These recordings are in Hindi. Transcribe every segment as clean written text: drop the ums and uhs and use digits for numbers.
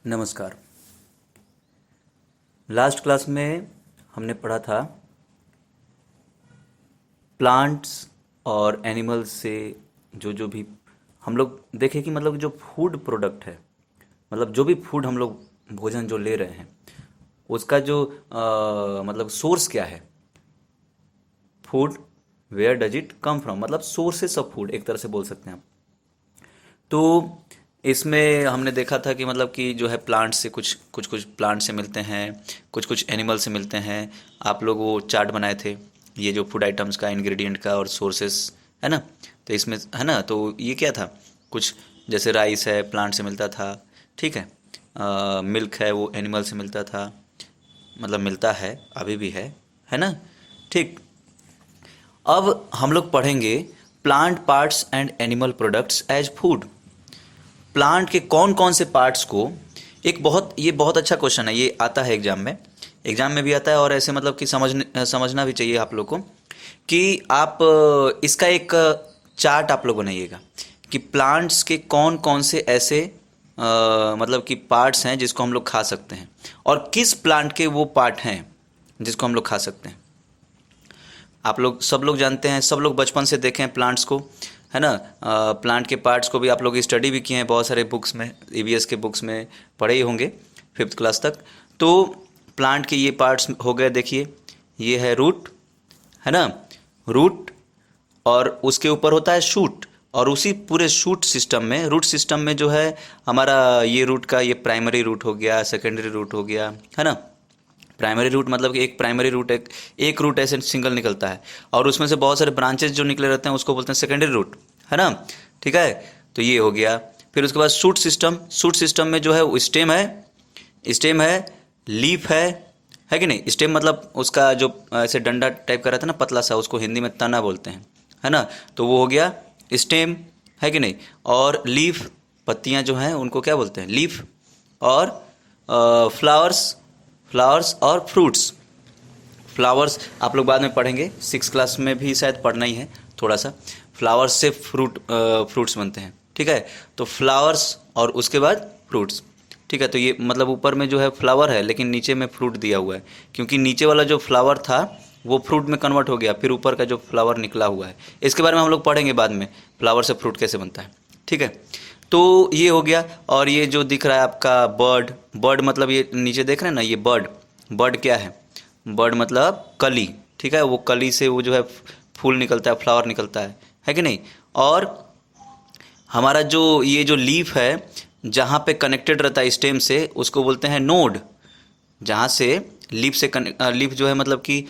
नमस्कार। लास्ट क्लास में हमने पढ़ा था प्लांट्स और एनिमल्स से जो जो भी हम लोग देखे कि मतलब जो फूड प्रोडक्ट है, मतलब जो भी फूड हम लोग भोजन जो ले रहे हैं उसका जो मतलब सोर्स क्या है। Food where does it come from, मतलब सोर्सेस ऑफ फूड एक तरह से बोल सकते हैं आप। तो इसमें हमने देखा था कि मतलब कि जो है प्लांट से कुछ कुछ कुछ प्लांट से मिलते हैं, कुछ कुछ एनिमल से मिलते हैं। आप लोग वो चार्ट बनाए थे ये जो फूड आइटम्स का, इंग्रेडिएंट का और सोर्सेस, है ना। तो इसमें है ना, तो ये क्या था, कुछ जैसे राइस है प्लांट से मिलता था, ठीक है। मिल्क है वो एनिमल से मिलता था, मतलब मिलता है, अभी भी है ना, ठीक। अब हम लोग पढ़ेंगे plant parts and animal products as food. Plant के कौन कौन से पार्ट्स को, ये बहुत अच्छा क्वेश्चन है, ये आता है एग्जाम में भी आता है, और ऐसे मतलब कि समझना भी चाहिए आप लोग को कि आप इसका एक चार्ट आप लोग बनाइएगा कि प्लांट्स के कौन कौन से ऐसे मतलब कि पार्ट्स हैं जिसको हम लोग खा सकते हैं, और किस प्लांट के वो पार्ट हैं जिसको हम लोग खा सकते हैं। आप लोग सब लोग जानते हैं, सब लोग बचपन से देखे हैं प्लांट्स को, है ना। प्लांट के पार्ट्स को भी आप लोग स्टडी भी किए हैं बहुत सारे बुक्स में, ईवीएस के बुक्स में पढ़े ही होंगे 5th क्लास तक। तो प्लांट के ये पार्ट्स हो गए, देखिए ये है रूट, है ना, रूट, और उसके ऊपर होता है शूट, और उसी पूरे शूट सिस्टम में, रूट सिस्टम में जो है हमारा ये रूट का ये प्राइमरी रूट हो गया, सेकेंडरी रूट हो गया, है ना। प्राइमरी रूट मतलब कि एक प्राइमरी रूट, एक रूट ऐसे सिंगल निकलता है, और उसमें से बहुत सारे ब्रांचेस जो निकले रहते हैं उसको बोलते हैं सेकेंडरी रूट, है ना, ठीक है। तो ये हो गया। फिर उसके बाद शूट सिस्टम में जो है वो स्टेम है, लीफ है कि नहीं। स्टेम मतलब उसका जो ऐसे डंडा टाइप का रहता है ना, पतला सा, उसको हिंदी में तना बोलते हैं, है ना। तो वो हो गया स्टेम, है कि नहीं। और लीफ, पत्तियां जो हैं उनको क्या बोलते हैं, लीफ। और फ्लावर्स, और फ्रूट्स। फ्लावर्स आप लोग बाद में पढ़ेंगे, 6 क्लास में भी शायद पढ़ना ही है थोड़ा सा। फ्लावर्स से फ्रूट्स बनते हैं, ठीक है। तो फ्लावर्स और उसके बाद फ्रूट्स, ठीक है। तो ये मतलब ऊपर में जो है फ्लावर है लेकिन नीचे में फ्रूट दिया हुआ है, क्योंकि नीचे वाला जो फ्लावर था वो फ्रूट में कन्वर्ट हो गया, फिर ऊपर का जो फ्लावर निकला हुआ है, इसके बारे में हम लोग पढ़ेंगे बाद में, फ्लावर से फ्रूट कैसे बनता है, ठीक है। तो ये हो गया। और ये जो दिख रहा है आपका बर्ड मतलब ये नीचे देख रहे हैं ना, ये बर्ड क्या है, बर्ड मतलब कली, ठीक है। वो कली से वो जो है फूल निकलता है, फ्लावर निकलता है कि नहीं। और हमारा जो ये जो लीफ है, जहाँ पे कनेक्टेड रहता है स्टेम से, उसको बोलते हैं नोड। जहाँ से लीफ जो है मतलब कि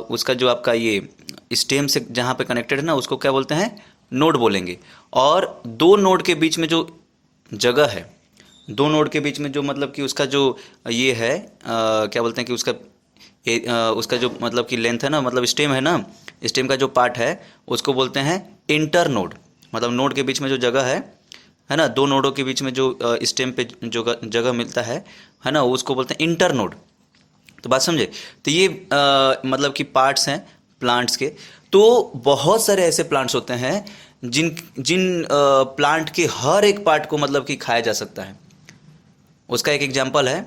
उसका जो आपका ये स्टेम से जहाँ पे कनेक्टेड है ना, उसको क्या बोलते हैं, नोड बोलेंगे। और दो नोड के बीच में जो जगह है, दो नोड के बीच में जो मतलब कि उसका जो ये है क्या बोलते हैं कि उसका जो मतलब कि लेंथ है ना, मतलब स्टेम है ना, स्टेम का जो पार्ट है उसको बोलते हैं इंटर नोड। मतलब नोड के बीच में जो जगह है ना, दो नोडों के बीच में जो स्टेम पे जो जगह मिलता है ना, उसको बोलते हैं इंटर नोड। तो बात समझे। तो ये मतलब कि पार्ट्स हैं प्लांट्स के। तो बहुत सारे ऐसे प्लांट्स होते हैं जिन जिन प्लांट के हर एक पार्ट को मतलब कि खाया जा सकता है। उसका एक एग्जांपल है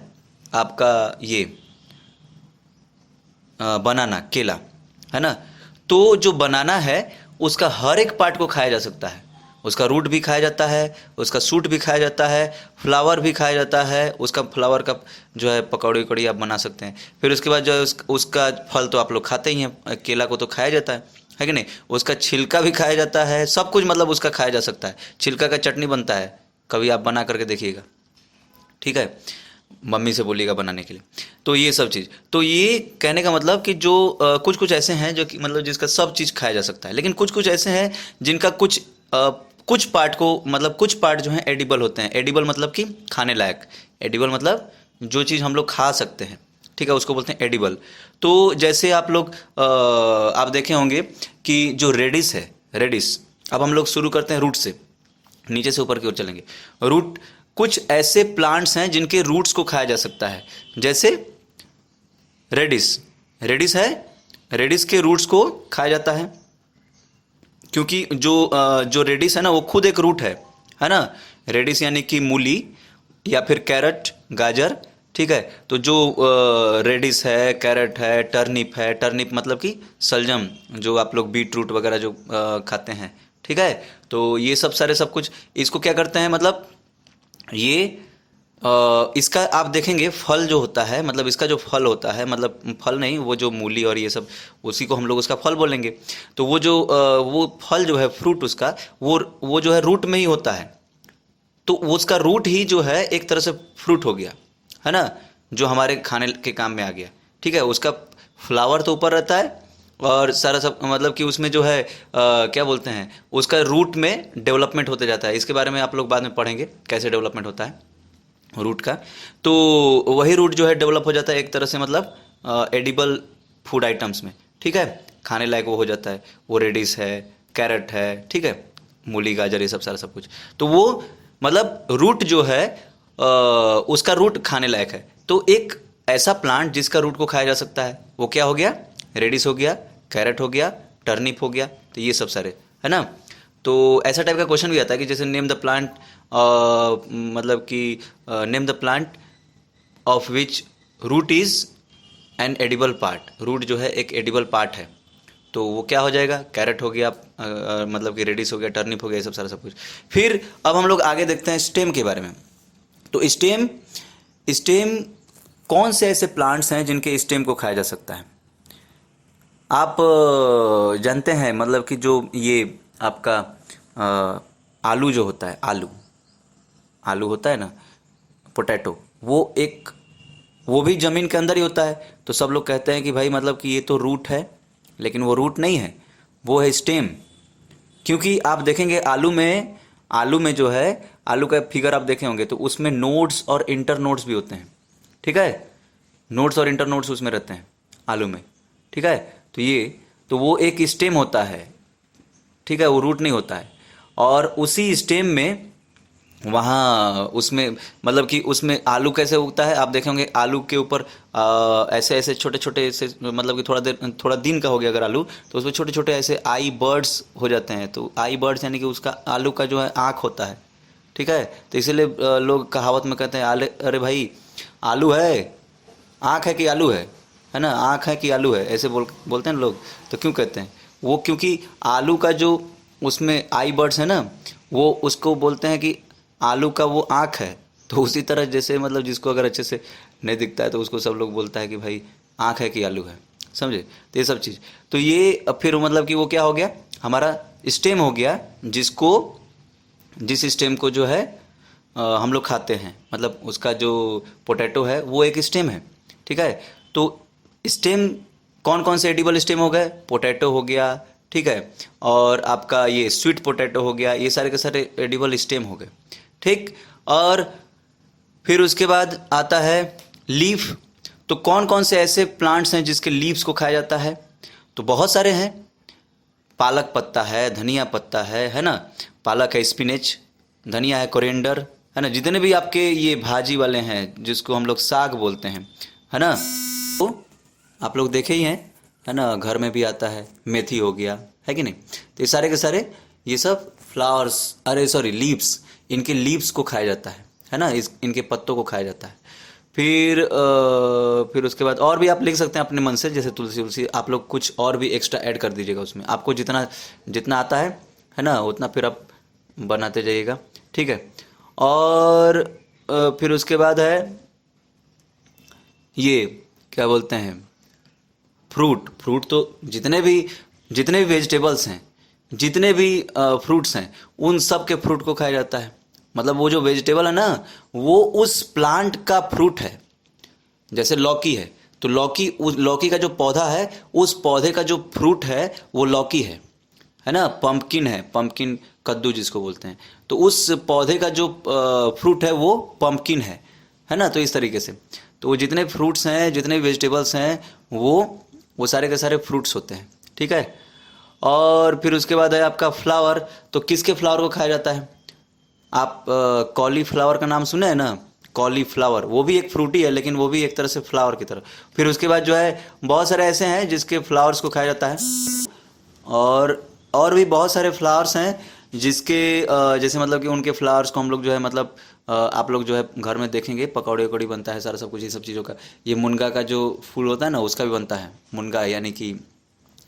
आपका ये बनाना, केला, है ना। तो जो बनाना है उसका हर एक पार्ट को खाया जा सकता है। उसका रूट भी खाया जाता है, उसका सूट भी खाया जाता है, फ्लावर भी खाया जाता है। उसका फ्लावर का जो है पकौड़ी उकौड़ी आप बना सकते हैं। फिर उसके बाद जो है उसका फल तो आप लोग खाते ही हैं, केला को तो खाया जाता है कि नहीं। उसका छिलका भी खाया जाता है, सब कुछ मतलब उसका खाया जा सकता है। छिलका का चटनी बनता है, कभी आप बना करके देखिएगा, ठीक है। मम्मी से बोलिएगा बनाने के लिए। तो ये सब चीज़, तो ये कहने का मतलब कि जो कुछ कुछ ऐसे हैं जो कि मतलब जिसका सब चीज़ खाया जा सकता है, लेकिन कुछ कुछ ऐसे हैं जिनका कुछ पार्ट को मतलब कुछ पार्ट जो हैं एडिबल होते हैं। एडिबल मतलब कि खाने लायक, एडिबल मतलब जो चीज़ हम लोग खा सकते हैं, ठीक है, उसको बोलते हैं एडिबल। तो जैसे आप लोग आप देखे होंगे कि जो रेडिस है, रेडिस, अब हम लोग शुरू करते हैं रूट से, नीचे से ऊपर की ओर चलेंगे। रूट, कुछ ऐसे प्लांट्स हैं जिनके रूट्स को खाया जा सकता है, जैसे रेडिस, रेडिस है, रेडिस के रूट्स को खाया जाता है, क्योंकि जो रेडिस है ना वो खुद एक रूट है ना। रेडिस यानी कि मूली, या फिर कैरेट, गाजर, ठीक है। तो जो रेडिस है, कैरेट है, टर्निप मतलब कि सलजम, जो आप लोग बीट रूट वगैरह जो खाते हैं, ठीक है। तो ये सब सारे सब कुछ इसको क्या करते हैं, मतलब ये इसका आप देखेंगे फल जो होता है, मतलब इसका जो फल होता है, मतलब फल नहीं, वो जो मूली और ये सब, उसी को हम लोग उसका फल बोलेंगे। तो वो जो वो फल जो है, फ्रूट उसका, वो जो है रूट में ही होता है। तो उसका रूट ही जो है एक तरह से फ्रूट हो गया, है ना, जो हमारे खाने के काम में आ गया, ठीक है। उसका फ्लावर तो ऊपर रहता है और सारा सब, मतलब कि उसमें जो है क्या बोलते हैं, उसका रूट में डेवलपमेंट होते जाता है। इसके बारे में आप लोग बाद में पढ़ेंगे कैसे डेवलपमेंट होता है रूट का। तो वही रूट जो है डेवलप हो जाता है एक तरह से, मतलब एडिबल फूड आइटम्स में, ठीक है, खाने लायक वो हो जाता है। वो रेडिस है, कैरेट है, ठीक है, मूली, गाजर, ये सब सारा सब कुछ। तो वो मतलब रूट जो है उसका रूट खाने लायक है। तो एक ऐसा प्लांट जिसका रूट को खाया जा सकता है, वो क्या हो गया, रेडिस हो गया, कैरेट हो गया, टर्निप हो गया। तो ये सब सारे, है ना। तो ऐसा टाइप का क्वेश्चन भी आता है कि जैसे नेम द प्लांट, मतलब कि name the plant of which root is an edible part. Root जो है एक एडिबल पार्ट है, तो वो क्या हो जाएगा, कैरेट हो गया, मतलब कि रेडिस हो गया, टर्निप हो गया, ये सब सारा सब कुछ। फिर अब हम लोग आगे देखते हैं स्टेम के बारे में। तो स्टेम स्टेम कौन से ऐसे प्लांट्स हैं जिनके स्टेम को खाया जा सकता है। आप जानते हैं, मतलब कि जो ये आपका आलू जो होता है, आलू आलू होता है ना, पोटैटो, वो भी ज़मीन के अंदर ही होता है। तो सब लोग कहते हैं कि भाई मतलब कि ये तो रूट है, लेकिन वो रूट नहीं है, वो है स्टेम। क्योंकि आप देखेंगे आलू में जो है, आलू का फिगर आप देखे होंगे, तो उसमें नोड्स और इंटर नोड्स भी होते हैं, ठीक है। नोड्स और इंटर नोड्स उसमें रहते हैं आलू में, ठीक है। तो वो एक स्टेम होता है, ठीक है, वो रूट नहीं होता है। और उसी स्टेम में वहाँ उसमें, मतलब कि उसमें आलू कैसे उगता है, आप देखे होंगे आलू के ऊपर ऐसे ऐसे छोटे छोटे ऐसे, मतलब कि थोड़ा दिन का हो गया अगर आलू, तो उसमें छोटे छोटे ऐसे आई बर्ड्स हो जाते हैं। तो आई बर्ड्स यानी कि उसका आलू का जो है आँख होता है, ठीक है। तो इसीलिए लोग कहावत में कहते हैं, अरे भाई आलू है, आँख है कि आलू है ना, आँख है कि आलू है, ऐसे बोलते हैं लोग। तो क्यों कहते हैं वो, क्योंकि आलू का जो उसमें आई बर्ड्स है ना, वो उसको बोलते हैं कि आलू का वो आँख है। तो उसी तरह जैसे, मतलब जिसको अगर अच्छे से नहीं दिखता है तो उसको सब लोग बोलता है कि भाई आँख है कि आलू है, समझे। तो ये सब चीज़, तो ये फिर मतलब कि वो क्या हो गया, हमारा स्टेम हो गया, जिस स्टेम को जो है हम लोग खाते हैं, मतलब उसका जो पोटैटो है वो एक स्टेम है, ठीक है। तो स्टेम कौन कौन से एडिबल स्टेम हो गए, पोटैटो हो गया, ठीक है, और आपका ये स्वीट पोटैटो हो गया, ये सारे के सारे एडिबल स्टेम हो गए, ठीक। और फिर उसके बाद आता है लीफ। तो कौन कौन से ऐसे प्लांट्स हैं जिसके लीव्स को खाया जाता है, तो बहुत सारे हैं। पालक पत्ता है, धनिया पत्ता है ना, पालक है, स्पिनेच, धनिया है, कोरिएंडर, है ना, जितने भी आपके ये भाजी वाले हैं जिसको हम लोग साग बोलते हैं, है ना। तो आप लोग देखे ही हैं, है ना, घर में भी आता है, मेथी हो गया, है कि नहीं। तो ये सारे के सारे, ये सब फ्लावर्स, अरे सॉरी लीव्स, इनके लीव्स को खाया जाता है ना, इनके पत्तों को खाया जाता है। फिर उसके बाद और भी आप लिख सकते हैं अपने मन से, जैसे तुलसी उलसी, आप लोग कुछ और भी एक्स्ट्रा ऐड कर दीजिएगा उसमें, आपको जितना जितना आता है ना, उतना फिर आप बनाते जाइएगा, ठीक है। और फिर उसके बाद है ये क्या बोलते हैं, फ्रूट तो जितने भी वेजिटेबल्स हैं, जितने भी फ्रूट्स हैं, उन सब के फ्रूट को खाया जाता है। मतलब वो जो वेजिटेबल है ना, वो उस प्लांट का फ्रूट है। जैसे लौकी है, तो लौकी का जो पौधा है, उस पौधे का जो फ्रूट है वो लौकी है ना। पंपकिन है, पंपकिन कद्दू जिसको बोलते हैं, तो उस पौधे का जो फ्रूट है वो पंपकिन है ना। तो इस तरीके से, तो वो जितने फ्रूट्स हैं, जितने वेजिटेबल्स हैं, वो सारे के सारे फ्रूट्स होते हैं, ठीक है। और फिर उसके बाद है आपका फ्लावर। तो किसके फ्लावर को खाया जाता है, आप कॉलीफ्लावर का नाम सुने हैं ना, कॉलीफ्लावर, वो भी एक फ्रूट ही है, लेकिन वो भी एक तरह से फ्लावर की तरह। फिर उसके बाद जो है बहुत सारे ऐसे हैं जिसके फ्लावर्स को खाया जाता है, और भी बहुत सारे फ्लावर्स हैं जिसके जैसे मतलब कि उनके फ्लावर्स को हम लोग जो है मतलब आप लोग जो है घर में देखेंगे पकौड़े वकौड़ी बनता है सारा सब कुछ, ये सब चीज़ों का। ये मुनगा का जो फूल होता है ना उसका भी बनता है, मुनगा यानी कि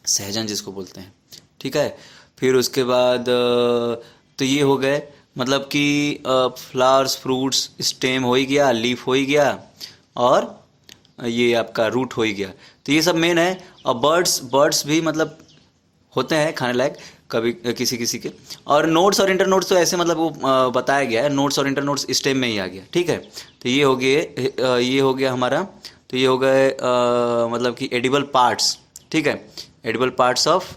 सहजन जिसको बोलते हैं। ठीक है, फिर उसके बाद तो ये हो गए मतलब कि फ्लावर्स, फ्रूट्स, स्टेम हो ही गया, लीफ हो ही गया, और ये आपका रूट हो ही गया। तो ये सब मेन है। और बर्ड्स, बर्ड्स भी मतलब होते हैं खाने लायक कभी किसी किसी के। और नोट्स और इंटर नोट्स तो ऐसे मतलब वो बताया गया है, नोट्स और इंटर नोट्स स्टेम में ही आ गया। ठीक है, तो ये हो गए, ये हो गया हमारा। तो ये हो गए मतलब कि एडिबल पार्ट्स। ठीक है, एडिबल पार्ट्स ऑफ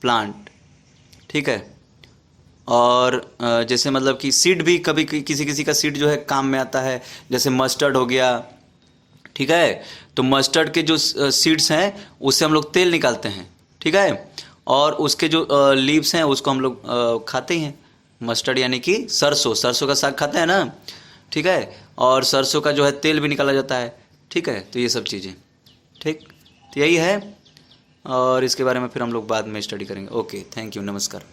प्लांट। ठीक है, और जैसे मतलब कि सीड भी कभी किसी किसी का सीड जो है काम में आता है, जैसे मस्टर्ड हो गया। ठीक है, तो मस्टर्ड के जो सीड्स हैं उससे हम लोग तेल निकालते हैं। ठीक है, और उसके जो लीव्स हैं उसको हम लोग खाते ही हैं। मस्टर्ड यानी कि सरसों, सरसों का साग खाते हैं ना। ठीक है, और सरसों का जो है तेल भी निकाला जाता है। ठीक है, तो ये सब चीज़ें। ठीक, तो यही है, और इसके बारे में फिर हम लोग बाद में स्टडी करेंगे। ओके, थैंक यू, नमस्कार।